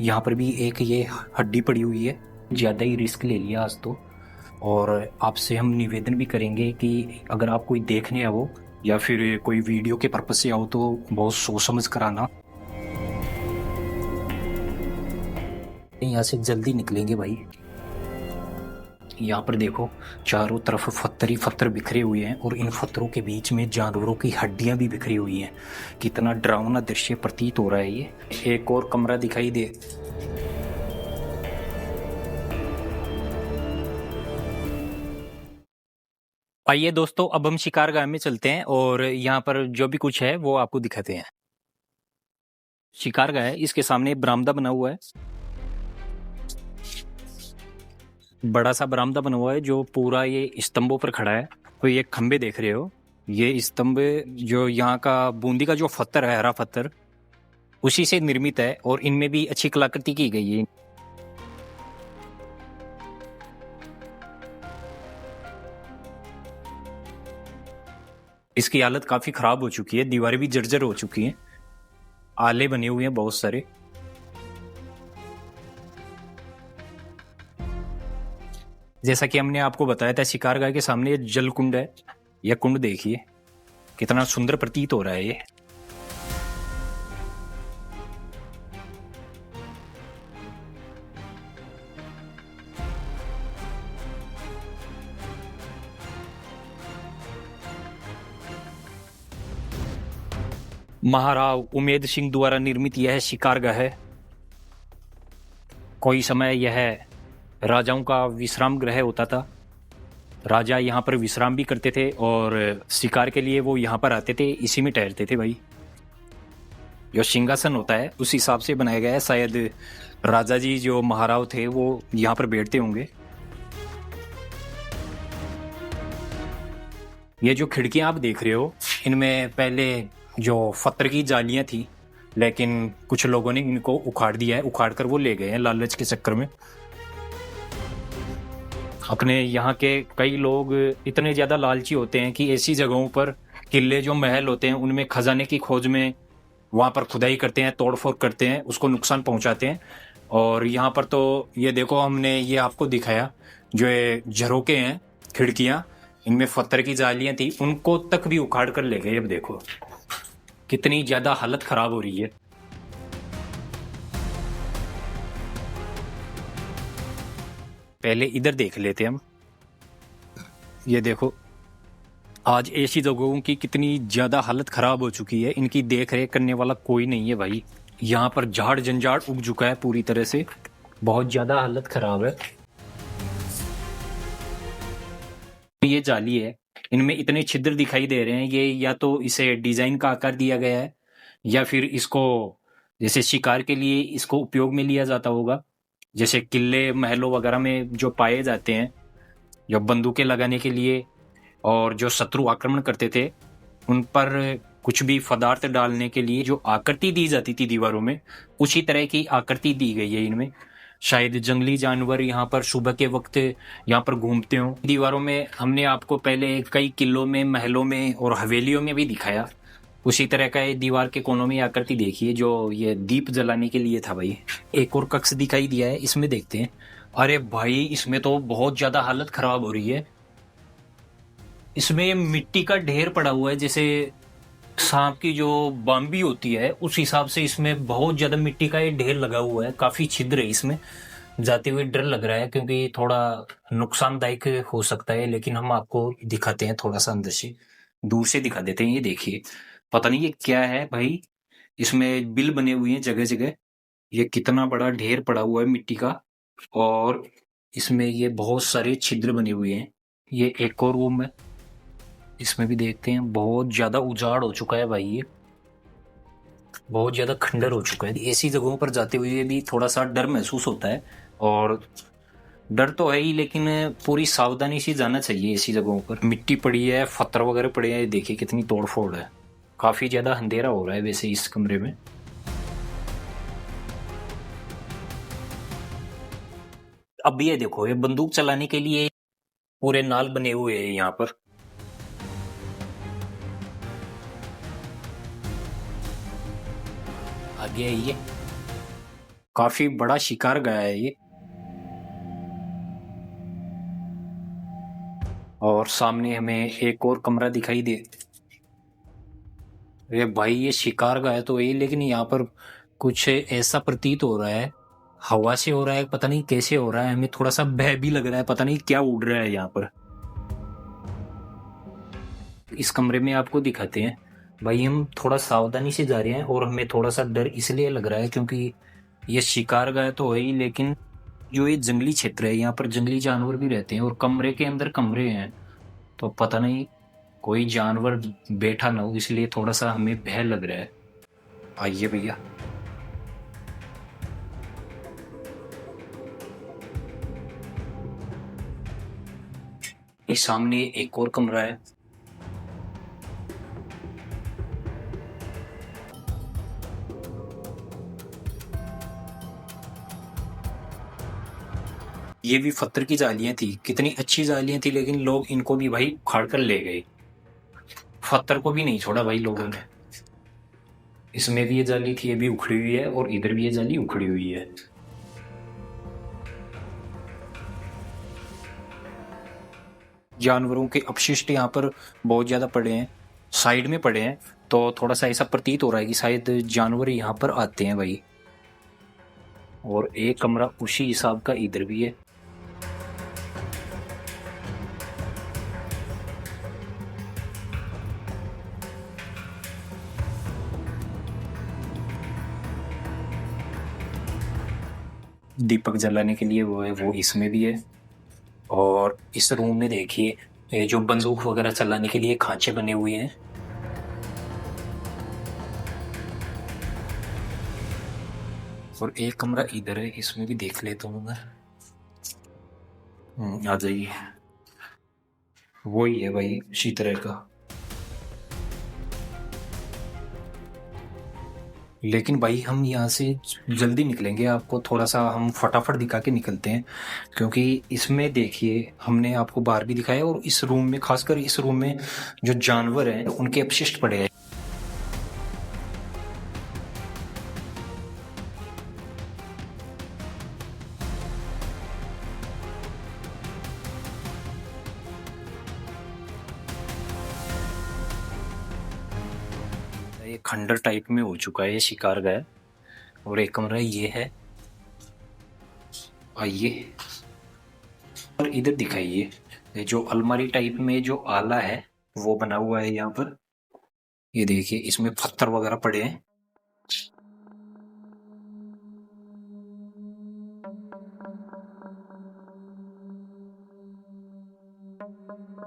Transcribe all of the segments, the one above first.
यहाँ पर भी एक ये हड्डी पड़ी हुई है। ज़्यादा ही रिस्क ले लिया आज तो। और आपसे हम निवेदन भी करेंगे कि अगर आप कोई देखने आओ या फिर कोई वीडियो के पर्पज से आओ तो बहुत सोच समझ कर आना। यहाँ से जल्दी निकलेंगे भाई। यहाँ पर देखो चारों तरफ पत्थर ही पत्थर बिखरे हुए हैं और इन पत्थरों के बीच में जानवरों की हड्डियां भी बिखरी हुई हैं। कितना डरावना दृश्य प्रतीत हो रहा है ये। एक और कमरा दिखाई दे। आइए दोस्तों, अब हम शिकारगाह में चलते हैं और यहाँ पर जो भी कुछ है वो आपको दिखाते हैं। शिकारगाह है, इसके सामने बरामदा बना हुआ है। बड़ा सा बरामदा बना हुआ है जो पूरा ये स्तंभों पर खड़ा है। तो ये खंबे देख रहे हो, ये स्तंभ जो यहाँ का बूंदी का जो पत्थर है, हरा पत्थर, उसी से निर्मित है और इनमें भी अच्छी कलाकृति की गई है। इसकी हालत काफी खराब हो चुकी है, दीवारें भी जर्जर हो चुकी हैं, आले बने हुए हैं बहुत सारे। जैसा कि हमने आपको बताया था, शिकारगाह के सामने जल कुंड है। यह कुंड देखिए कितना सुंदर प्रतीत हो रहा है ये। महाराव उमेद सिंह द्वारा निर्मित यह शिकारगाह है। कोई समय यह राजाओं का विश्राम गृह होता था। राजा यहाँ पर विश्राम भी करते थे और शिकार के लिए वो यहाँ पर आते थे, इसी में ठहरते थे भाई। जो सिंहासन होता है उस हिसाब से बनाया गया है। शायद राजा जी जो महाराव थे वो यहाँ पर बैठते होंगे। ये जो खिड़कियां आप देख रहे हो, इनमें पहले जो पत्थर की जालियां थी, लेकिन कुछ लोगों ने इनको उखाड़ दिया है। उखाड़ कर वो ले गए हैं लालच के चक्कर में। अपने यहाँ के कई लोग इतने ज्यादा लालची होते हैं कि ऐसी जगहों पर किले जो महल होते हैं उनमें खजाने की खोज में वहां पर खुदाई करते हैं, तोड़फोड़ करते हैं, उसको नुकसान पहुंचाते हैं। और यहाँ पर तो ये देखो, हमने ये आपको दिखाया जो ये झरोके हैं, खिड़कियां, इनमें पत्थर की जालियां थी, उनको तक भी उखाड़ कर ले गए। अब देखो कितनी ज्यादा हालत खराब हो रही है। पहले इधर देख लेते हैं हम। ये देखो आज ऐसी जगहों की कितनी ज्यादा हालत खराब हो चुकी है, इनकी देख रेख करने वाला कोई नहीं है भाई। यहाँ पर झाड़ जंजाड़ उग चुका है पूरी तरह से, बहुत ज्यादा हालत खराब है। ये जाली है, इनमें इतने छिद्र दिखाई दे रहे हैं। ये या तो इसे डिजाइन का आकार दिया गया है या फिर इसको जैसे शिकार के लिए इसको उपयोग में लिया जाता होगा। जैसे किले महलों वगैरह में जो पाए जाते हैं, जो बंदूकें लगाने के लिए और जो शत्रु आक्रमण करते थे उन पर कुछ भी पदार्थ डालने के लिए जो आकृति दी जाती थी दीवारों में, उसी तरह की आकृति दी गई है इनमें। शायद जंगली जानवर यहाँ पर सुबह के वक्त यहाँ पर घूमते हो। दीवारों में हमने आपको पहले कई किलों में, महलों में और हवेलियों में भी दिखाया, उसी तरह का ये दीवार के कोनों में आकृति देखिए जो ये दीप जलाने के लिए था भाई। एक और कक्ष दिखाई दिया है, इसमें देखते हैं। अरे भाई इसमें तो बहुत ज्यादा हालत खराब हो रही है। इसमें मिट्टी का ढेर पड़ा हुआ है, जैसे सांप की जो बाम्बी होती है उस हिसाब से इसमें बहुत ज्यादा मिट्टी का ये ढेर लगा हुआ है। काफी छिद्र है इसमें, जाते हुए डर लग रहा है क्योंकि थोड़ा नुकसानदायक हो सकता है। लेकिन हम आपको दिखाते हैं, थोड़ा सा अंदर से, दूर से दिखा देते हैं। ये देखिए, पता नहीं ये क्या है भाई। इसमें बिल बने हुए हैं जगह जगह। ये कितना बड़ा ढेर पड़ा हुआ है मिट्टी का, और इसमें ये बहुत सारे छिद्र बने हुए हैं। ये एक और रूम है, इसमें भी देखते हैं। बहुत ज्यादा उजाड़ हो चुका है भाई, ये बहुत ज्यादा खंडर हो चुका है। ऐसी जगहों पर जाते हुए भी थोड़ा सा डर महसूस होता है, और डर तो है ही लेकिन पूरी सावधानी से जाना चाहिए। ऐसी जगहों पर मिट्टी पड़ी है, पत्थर वगैरह पड़े हैं, देखिए कितनी तोड़फोड़ है। काफी ज्यादा अंधेरा हो रहा है वैसे इस कमरे में। अब ये देखो, ये बंदूक चलाने के लिए पूरे नाल बने हुए हैं यहाँ पर। आगे आइए। काफी बड़ा शिकार गया है ये। और सामने हमें एक और कमरा दिखाई दे। अरे भाई ये शिकार गया तो ये, लेकिन यहाँ पर कुछ ऐसा प्रतीत हो रहा है, हवा से हो रहा है, पता नहीं कैसे हो रहा है, हमें थोड़ा सा भय भी लग रहा है, पता नहीं क्या उड़ रहा है यहाँ पर। इस कमरे में आपको दिखाते हैं। भाई हम थोड़ा सावधानी से जा रहे हैं और हमें थोड़ा सा डर इसलिए लग रहा है क्योंकि ये शिकार गया तो है ही, लेकिन जो ये जंगली क्षेत्र है यहाँ पर जंगली जानवर भी रहते हैं और कमरे के अंदर कमरे हैं, तो पता नहीं कोई जानवर बैठा ना हो, इसलिए थोड़ा सा हमें भय लग रहा है। आइए भैया। इस सामने एक और कमरा है। ये भी पत्थर की जालियां थी, कितनी अच्छी जालियां थी, लेकिन लोग इनको भी भाई उखाड़ कर ले गए। पत्थर को भी नहीं छोड़ा भाई लोगों ने। इसमें भी ये जाली थी, ये भी उखड़ी हुई है, और इधर भी ये जाली उखड़ी हुई है। जानवरों के अपशिष्ट यहाँ पर बहुत ज्यादा पड़े हैं, साइड में पड़े हैं, तो थोड़ा सा ऐसा प्रतीत हो रहा है कि शायद जानवर यहाँ पर आते हैं भाई। और एक कमरा उसी हिसाब का इधर भी है। दीपक जलाने के लिए वो है, वो इसमें भी है। और इस रूम में देखिए, ये जो बंदूक वगैरह चलाने के लिए खांचे बने हुए हैं। और एक कमरा इधर है, इसमें भी देख लेता हूँ मैं। आ जाइए। वही है भाई, इसी तरह का। लेकिन भाई हम यहाँ से जल्दी निकलेंगे, आपको थोड़ा सा हम फटाफट दिखा के निकलते हैं, क्योंकि इसमें देखिए हमने आपको बाहर भी दिखाया, और इस रूम में, खासकर इस रूम में जो जानवर हैं उनके अपशिष्ट पड़े हैं। ये खंडर टाइप में हो चुका है ये शिकार गया। और एक कमरा ये है। आइए। और इधर दिखाइए, ये जो अलमारी टाइप में जो आला है वो बना हुआ है यहाँ पर। ये देखिए इसमें पत्थर वगैरह पड़े हैं।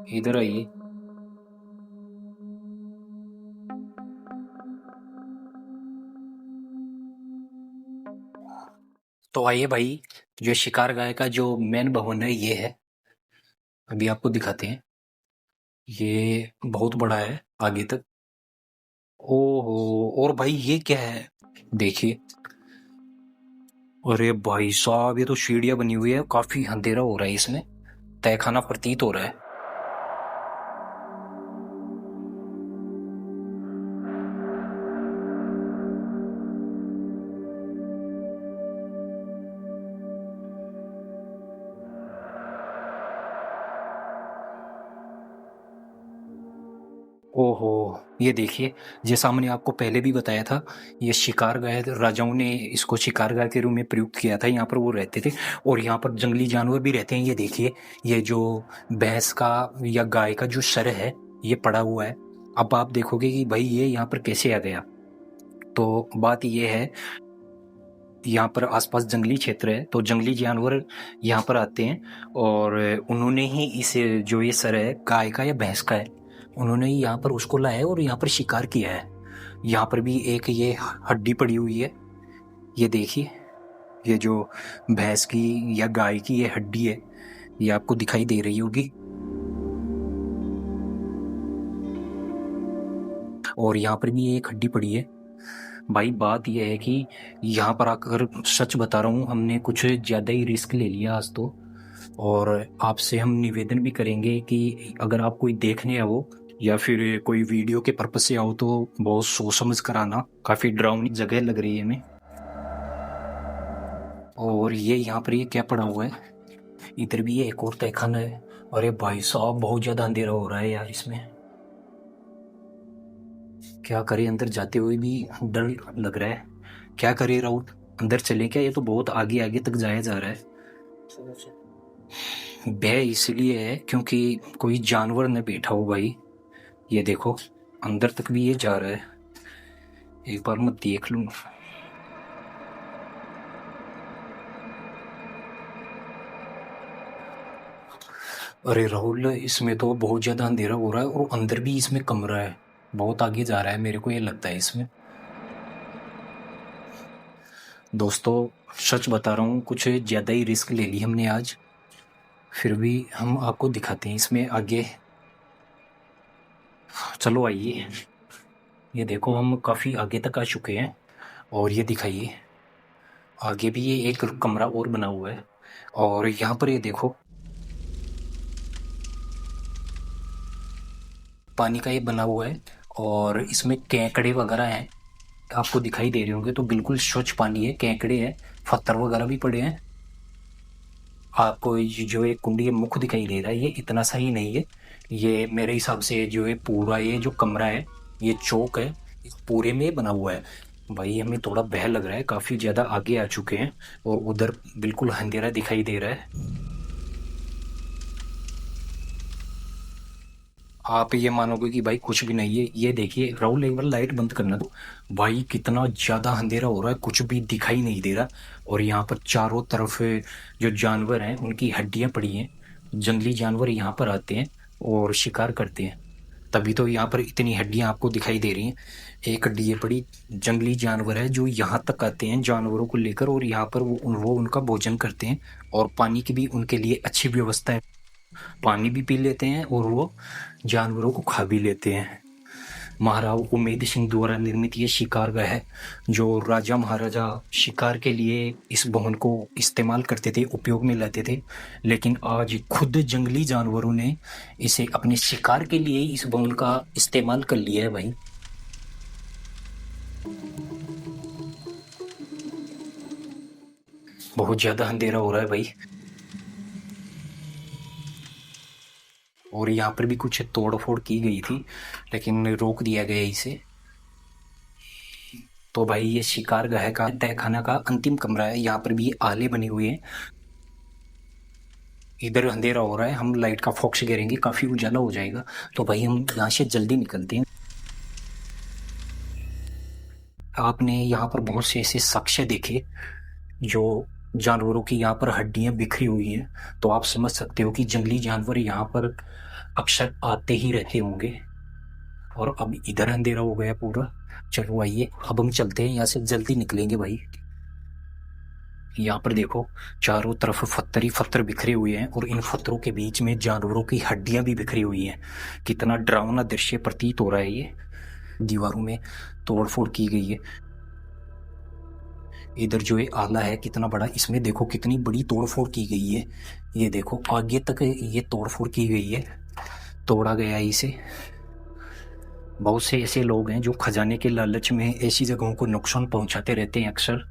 इधर आइए। तो आइए भाई, जो शिकार गाय का जो मेन भवन है ये है, अभी आपको दिखाते हैं। ये बहुत बड़ा है आगे तक। ओहो, और भाई ये क्या है, देखिए। अरे भाई साहब, ये तो सीढ़ियां बनी हुई है, काफी अंधेरा हो रहा है इसमें, तहखाना प्रतीत हो रहा है। ओहो, ये देखिए, जैसा हमने आपको पहले भी बताया था, ये शिकार गाय राजाओं ने इसको शिकार गाय के रूप में प्रयुक्त किया था, यहाँ पर वो रहते थे। और यहाँ पर जंगली जानवर भी रहते हैं। ये देखिए, ये जो भैंस का या गाय का जो सर है ये पड़ा हुआ है। अब आप देखोगे कि भाई ये यहाँ पर कैसे आ गया। तो बात ये है, यहाँ पर आसपास जंगली क्षेत्र है, तो जंगली जानवर यहाँ पर आते हैं, और उन्होंने ही इसे, जो ये सर है गाय का या भैंस का है, उन्होंने ही यहाँ पर उसको लाया है और यहाँ पर शिकार किया है। यहाँ पर भी एक ये हड्डी पड़ी हुई है, ये देखिए, ये जो भैंस की या गाय की ये हड्डी है, ये आपको दिखाई दे रही होगी। और यहाँ पर भी एक हड्डी पड़ी है। भाई बात यह है कि यहाँ पर आकर, सच बता रहा हूँ, हमने कुछ ज़्यादा ही रिस्क ले लिया आज तो। और आपसे हम निवेदन भी करेंगे कि अगर आप कोई देखने आओ या फिर कोई वीडियो के पर्पज से आओ तो बहुत सोच समझ कर आना, काफ़ी डरावनी जगह लग रही है हमें। और ये यहाँ पर ये क्या पड़ा हुआ है, इधर भी ये एक और तहखाना है। अरे भाई साहब बहुत ज्यादा अंधेरा हो रहा है यार इसमें, क्या करे, अंदर जाते हुए भी डर लग रहा है। क्या करे राहुल, अंदर चले क्या, ये तो बहुत आगे आगे तक जाया जा रहा है। भय इसलिए है क्योंकि कोई जानवर न बैठा हो भाई। ये देखो अंदर तक भी ये जा रहा है, एक बार मैं देख लूं। अरे राहुल इसमें तो बहुत ज्यादा अंधेरा हो रहा है और अंदर भी इसमें कमरा है, बहुत आगे जा रहा है, मेरे को ये लगता है इसमें। दोस्तों सच बता रहा हूँ, कुछ ज्यादा ही रिस्क ले ली हमने आज, फिर भी हम आपको दिखाते हैं इसमें आगे। चलो आइए, ये देखो हम काफी आगे तक आ चुके हैं और ये दिखाइए आगे भी ये एक कमरा और बना हुआ है। और यहाँ पर ये देखो पानी का ये बना हुआ है और इसमें केकड़े वगैरह हैं, आपको दिखाई दे रहे होंगे, तो बिल्कुल स्वच्छ पानी है, केकड़े हैं, पत्थर वगैरह भी पड़े हैं। आपको जो एक कुंडी है मुख दिखाई दे रहा है, ये इतना सही नहीं है, ये मेरे हिसाब से जो है पूरा ये जो कमरा है, ये चौक है, इस पूरे में बना हुआ है। भाई हमें थोड़ा भय लग रहा है, काफी ज्यादा आगे आ चुके हैं और उधर बिल्कुल अंधेरा दिखाई दे रहा है। आप ये मानोगे कि भाई कुछ भी नहीं है, ये देखिए राहुल एक बार लाइट बंद करना दो। भाई कितना ज्यादा अंधेरा हो रहा है, कुछ भी दिखाई नहीं दे रहा। और यहाँ पर चारों तरफ जो जानवर हैं उनकी हड्डियां पड़ी हैं, जंगली जानवर यहाँ पर आते हैं और शिकार करते हैं, तभी तो यहाँ पर इतनी हड्डियां आपको दिखाई दे रही हैं। एक हड्डी ये पड़ी, जंगली जानवर है जो यहाँ तक आते हैं जानवरों को लेकर और यहाँ पर वो उनका भोजन करते हैं। और पानी की भी उनके लिए अच्छी व्यवस्था है, पानी भी पी लेते हैं और वो जानवरों को खा भी लेते हैं। महाराव उमेद सिंह द्वारा निर्मित ये शिकारगाह है, जो राजा महाराजा शिकार के लिए इस भवन को इस्तेमाल करते थे, उपयोग में लाते थे। लेकिन आज खुद जंगली जानवरों ने इसे अपने शिकार के लिए इस भवन का इस्तेमाल कर लिया है भाई। बहुत ज्यादा अंधेरा हो रहा है भाई, और यहाँ पर भी कुछ तोड़ फोड़ की गई थी लेकिन रोक दिया गया इसे। तो भाई ये शिकारगाह का तहखाना का अंतिम कमरा है, यहाँ पर भी आले बने हुए हैं। इधर अंधेरा हो रहा है, हम लाइट का फोकस गिरेंगे, काफी उजाला हो जाएगा, तो भाई हम यहाँ से जल्दी निकलते हैं। आपने यहाँ पर बहुत से ऐसे साक्ष्य देखे जो जानवरों की यहाँ पर हड्डियां बिखरी हुई हैं, तो आप समझ सकते हो कि जंगली जानवर यहाँ पर अक्सर आते ही रहते होंगे। और अब इधर अंधेरा हो गया पूरा, चलो आइए अब हम चलते हैं, यहाँ से जल्दी निकलेंगे भाई। यहाँ पर देखो चारों तरफ पत्थर ही पत्थर बिखरे हुए हैं और इन पत्थरों के बीच में जानवरों की हड्डियां भी बिखरी हुई हैं। कितना डरावना दृश्य प्रतीत हो रहा है ये, दीवारों में तोड़फोड़ की गई है। इधर जो ये आला है कितना बड़ा, इसमें देखो कितनी बड़ी तोड़फोड़ की गई है। ये देखो आगे तक ये तोड़फोड़ की गई है, तोड़ा गया है इसे। बहुत से ऐसे लोग हैं जो खजाने के लालच में ऐसी जगहों को नुकसान पहुंचाते रहते हैं अक्सर।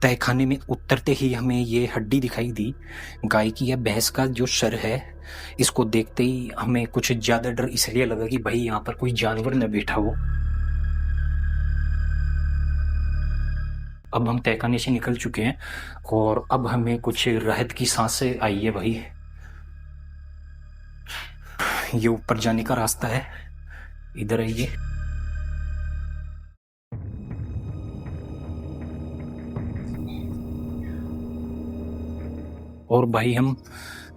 तहखाने में उतरते ही हमें ये हड्डी दिखाई दी, गाय की या भैंस का जो सर है। इसको देखते ही हमें कुछ ज्यादा डर इसलिए लगा कि भाई यहाँ पर कोई जानवर न बैठा हो। अब हम तहखाने से निकल चुके हैं और अब हमें कुछ राहत की सांसें आई है भाई। ये ऊपर जाने का रास्ता है, इधर आइए। और भाई हम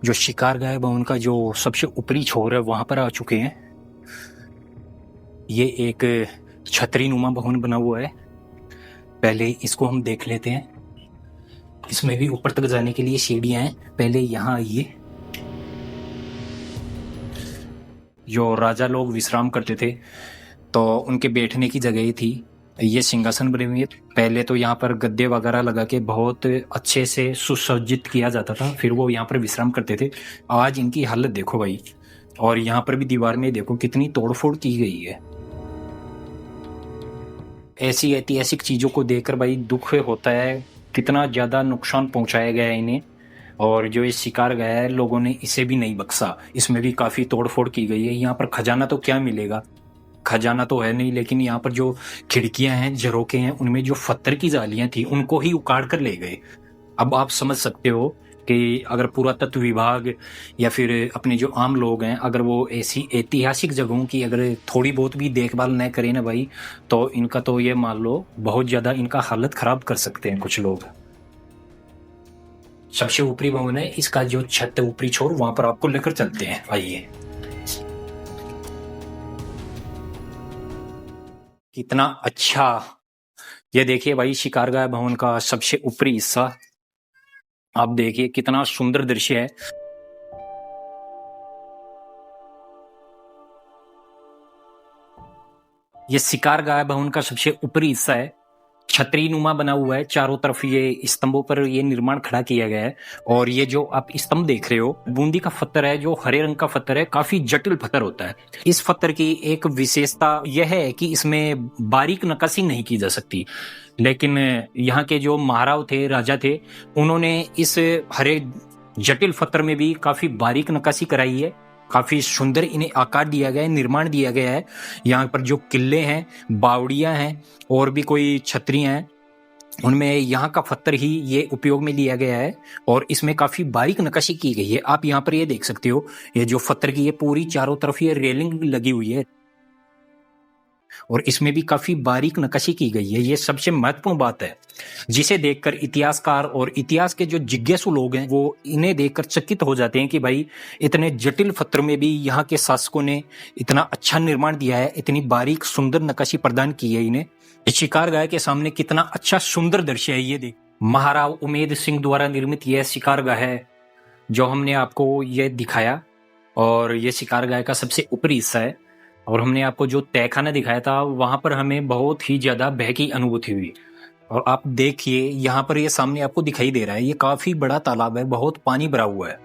जो शिकारगाह भवन का जो सबसे ऊपरी छोर है वहां पर आ चुके हैं। ये एक छतरी नुमा भवन बना हुआ है, पहले इसको हम देख लेते हैं। इसमें भी ऊपर तक जाने के लिए सीढ़ियां हैं, पहले यहाँ आइए। जो राजा लोग विश्राम करते थे तो उनके बैठने की जगह ही थी, ये सिंहासन बने हुए। पहले तो यहाँ पर गद्दे वगैरह लगा के बहुत अच्छे से सुसज्जित किया जाता था, फिर वो यहाँ पर विश्राम करते थे। आज इनकी हालत देखो भाई, और यहाँ पर भी दीवार में देखो कितनी तोड़फोड़ की गई है। ऐसी ऐतिहासिक चीज़ों को देखकर भाई दुख होता है, कितना ज़्यादा नुकसान पहुंचाया गया है इन्हें। और जो ये शिकार गया है, लोगों ने इसे भी नहीं बख्शा, इसमें भी काफ़ी तोड़फोड़ की गई है। यहाँ पर खजाना तो क्या मिलेगा, खजाना तो है नहीं, लेकिन यहाँ पर जो खिड़कियां हैं, झरोके हैं, उनमें जो पत्थर की जालियां थी उनको ही उखाड़ कर ले गए। अब आप समझ सकते हो कि अगर पुरातत्व विभाग या फिर अपने जो आम लोग हैं, अगर वो ऐसी ऐतिहासिक जगहों की अगर थोड़ी बहुत भी देखभाल न करें ना भाई, तो इनका तो ये मान लो बहुत ज़्यादा इनका हालत खराब कर सकते हैं कुछ लोग। सबसे ऊपरी भवन है, इसका जो छत है ऊपरी छोर, वहां पर आपको लेकर चलते हैं, आइए। कितना अच्छा, ये देखिए भाई शिकारगाह भवन का सबसे ऊपरी हिस्सा, आप देखिए कितना सुंदर दृश्य है। ये शिकारगाह भवन का सबसे ऊपरी हिस्सा है, छतरी नुमा बना हुआ है, चारों तरफ ये स्तंभों पर ये निर्माण खड़ा किया गया है। और ये जो आप स्तंभ देख रहे हो, बूंदी का पत्थर है, जो हरे रंग का पत्थर है, काफी जटिल पत्थर होता है। इस पत्थर की एक विशेषता यह है कि इसमें बारीक नक्काशी नहीं की जा सकती, लेकिन यहाँ के जो महाराव थे, राजा थे, उन्होंने इस हरे जटिल पत्थर में भी काफी बारीक नक्काशी कराई है, काफी सुंदर इन्हें आकार दिया गया है, निर्माण दिया गया है। यहाँ पर जो किले हैं, बावड़ियां हैं और भी कोई छतरियां हैं, उनमें यहाँ का पत्थर ही ये उपयोग में लिया गया है और इसमें काफी बारीक नक्काशी की गई है। आप यहाँ पर ये देख सकते हो, ये जो पत्थर की ये पूरी चारों तरफ ये रेलिंग लगी हुई है और इसमें भी काफी बारीक नक्काशी की गई है। ये सबसे महत्वपूर्ण बात है, जिसे देखकर इतिहासकार और इतिहास के जो जिज्ञासु लोग हैं, वो इन्हें देखकर चकित हो जाते हैं कि भाई इतने जटिल पत्थर में भी यहाँ के शासकों ने इतना अच्छा निर्माण दिया है, इतनी बारीक सुंदर नक्काशी प्रदान की है इन्हें। शिकारगाह के सामने कितना अच्छा सुंदर दृश्य है, ये देख। महाराव उमेद सिंह द्वारा निर्मित यह शिकारगाह है जो हमने आपको ये दिखाया, और ये शिकारगाह का सबसे ऊपरी हिस्सा है। और हमने आपको जो तहखाना दिखाया था, वहां पर हमें बहुत ही ज्यादा भय की अनुभूति हुई। और आप देखिए यहाँ पर ये सामने आपको दिखाई दे रहा है, ये काफी बड़ा तालाब है, बहुत पानी भरा हुआ है।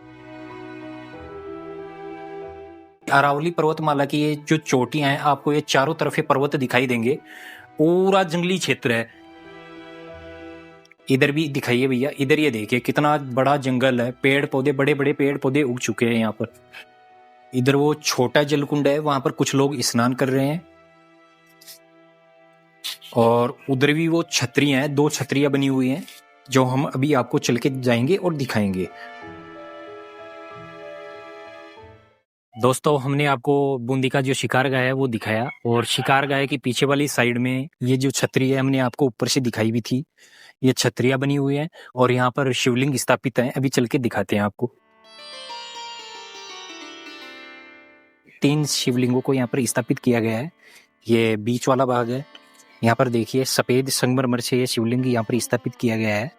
अरावली पर्वतमाला की ये जो चोटियां हैं, आपको ये चारों तरफ ये पर्वत दिखाई देंगे, पूरा जंगली क्षेत्र है। इधर भी दिखाइए भैया, इधर ये देखिए कितना बड़ा जंगल है, पेड़ पौधे, बड़े बड़े पेड़ पौधे उग चुके हैं यहाँ पर। इधर वो छोटा जलकुंड है, वहां पर कुछ लोग स्नान कर रहे हैं। और उधर भी वो छतरियां हैं, 2 छतरियां बनी हुई हैं, जो हम अभी आपको चल के जाएंगे और दिखाएंगे। दोस्तों, हमने आपको बूंदी का जो शिकारगाह है वो दिखाया, और शिकारगाह के पीछे वाली साइड में ये जो छतरी है हमने आपको ऊपर से दिखाई भी थी, ये छतरियां बनी हुई हैं और यहाँ पर शिवलिंग स्थापित है। अभी चल के दिखाते हैं आपको। 3 शिवलिंगों को यहाँ पर स्थापित किया गया है। ये बीच वाला भाग है, यहाँ पर देखिए सफेद संगमरमर से ये शिवलिंग यहाँ पर स्थापित किया गया है।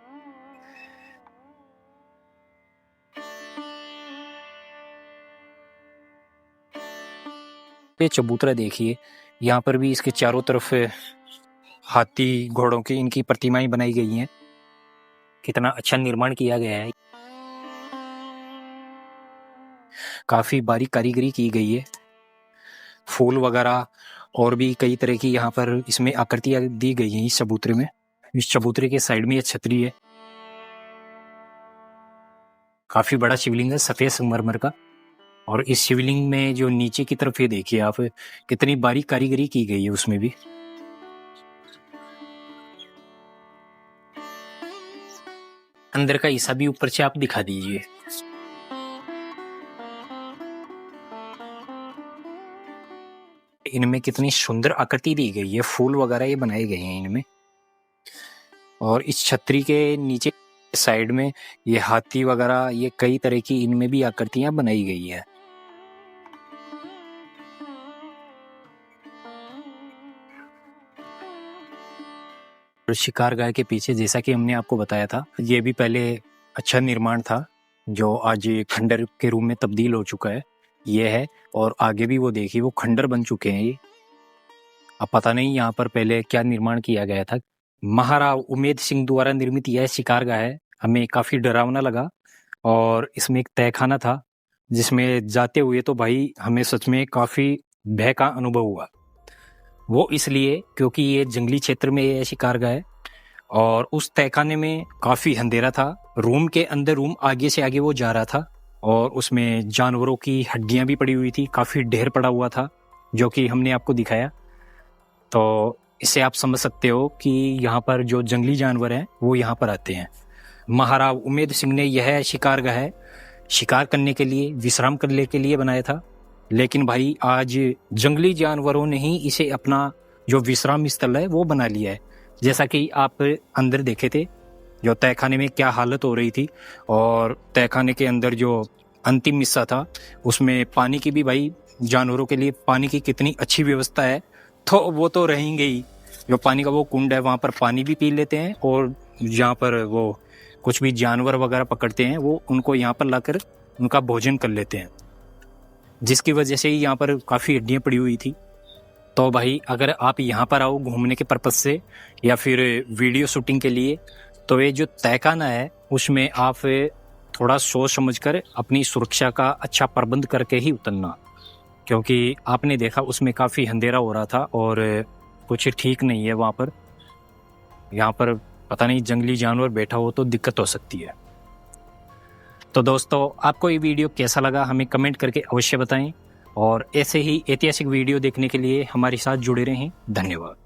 ये चबूतरा देखिए, यहाँ पर भी इसके चारों तरफ हाथी घोड़ों की इनकी प्रतिमाएं बनाई गई हैं। कितना अच्छा निर्माण किया गया है, काफी बारीक कारीगरी की गई है। फूल वगैरह और भी कई तरह की यहाँ पर इसमें आकृतियां दी गई हैं इस चबूतरे में। इस चबूतरे के साइड में ये छतरी है, काफी बड़ा शिवलिंग है सफेद संगमरमर का। और इस शिवलिंग में जो नीचे की तरफ ये देखिए आप, कितनी बारीक कारीगरी की गई है उसमें भी। अंदर का हिस्सा भी ऊपर से आप दिखा दीजिए। इनमें कितनी सुंदर आकृति दी गई है, फूल वगैरह ये बनाए गए हैं इनमें। और इस छतरी के नीचे साइड में ये हाथी वगैरह, ये कई तरह की इनमें भी आकृतियां बनाई गई है। शिकारगाह के पीछे, जैसा कि हमने आपको बताया था, ये भी पहले अच्छा निर्माण था जो आज खंडर के रूप में तब्दील हो चुका है, ये है। और आगे भी वो देखिए, वो खंडर बन चुके हैं ये। अब पता नहीं यहाँ पर पहले क्या निर्माण किया गया था। महाराव उमेद सिंह द्वारा निर्मित यह शिकारगाह है, हमें काफी डरावना लगा। और इसमें एक तहखाना था, जिसमें जाते हुए तो भाई हमें सच में काफी भय का अनुभव हुआ। वो इसलिए क्योंकि ये जंगली क्षेत्र में ये शिकारगाह है और उस तहखाने में काफ़ी अंधेरा था। रूम के अंदर रूम आगे से आगे वो जा रहा था और उसमें जानवरों की हड्डियां भी पड़ी हुई थी, काफ़ी ढेर पड़ा हुआ था जो कि हमने आपको दिखाया। तो इससे आप समझ सकते हो कि यहाँ पर जो जंगली जानवर हैं वो यहाँ पर आते हैं। महाराव उमेद सिंह ने यह शिकारगाह शिकार करने के लिए, विश्राम करने के लिए बनाया था, लेकिन भाई आज जंगली जानवरों ने ही इसे अपना जो विश्राम स्थल है वो बना लिया है। जैसा कि आप अंदर देखे थे जो तहखाने में क्या हालत हो रही थी, और तहखाने के अंदर जो अंतिम हिस्सा था उसमें पानी की भी भाई जानवरों के लिए पानी की कितनी अच्छी व्यवस्था है। तो वो तो रहेंगे ही, जो पानी का वो कुंड है वहाँ पर पानी भी पी लेते हैं, और जहाँ पर वो कुछ भी जानवर वगैरह पकड़ते हैं वो उनको यहाँ पर लाकर उनका भोजन कर लेते हैं, जिसकी वजह से ही यहाँ पर काफ़ी हड्डियाँ पड़ी हुई थी। तो भाई अगर आप यहाँ पर आओ घूमने के पर्पज़ से या फिर वीडियो शूटिंग के लिए, तो ये जो तहखाना है उसमें आप थोड़ा सोच समझकर अपनी सुरक्षा का अच्छा प्रबंध करके ही उतरना, क्योंकि आपने देखा उसमें काफ़ी अंधेरा हो रहा था और कुछ ठीक नहीं है वहाँ पर। यहाँ पर पता नहीं जंगली जानवर बैठा हो तो दिक्कत हो सकती है। तो दोस्तों आपको ये वीडियो कैसा लगा हमें कमेंट करके अवश्य बताएं, और ऐसे ही ऐतिहासिक वीडियो देखने के लिए हमारे साथ जुड़े रहें। धन्यवाद।